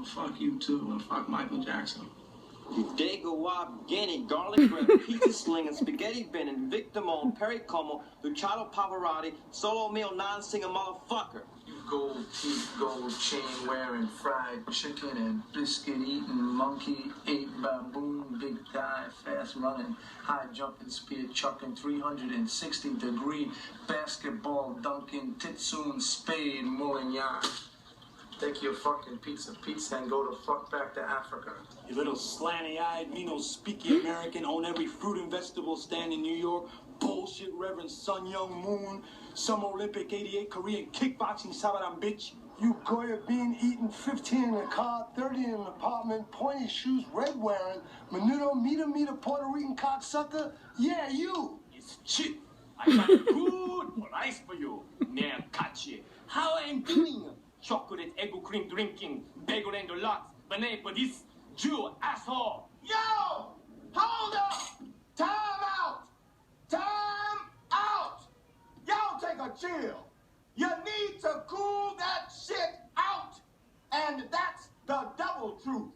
Well, fuck you too, and fuck Michael Jackson. Dago Wab, Guinea, garlic bread, pizza slinging, spaghetti bending, Victor Mon, Perry Como, Luciano Pavarotti, solo meal non-singer motherfucker. You gold teeth, gold chain wearing, fried chicken and biscuit eating, monkey ate baboon, big thigh, fast running, high jumping, spear chucking, 360-degree basketball dunking, titsoon, spade, Moulignan. Take your fucking pizza and go the fuck back to Africa. You little slanty-eyed, me no speaky American, own every fruit and vegetable stand in New York, bullshit Reverend Sun Young Moon, Summer Olympic 88 Korean kickboxing Sabaran bitch. You Goya bean eating, 15 in a car, 30 in an apartment, pointy shoes, red wearing, Menudo meter Puerto Rican cocksucker? Yeah, you! It's cheap. I got good price for you, man, Kachi. How I'm doing? Chocolate egg cream drinking, bagel and lots, banana for this Jew asshole. Yo! Hold up! Time out! Time out! Y'all take a chill. You need to cool that shit out. And that's the double truth.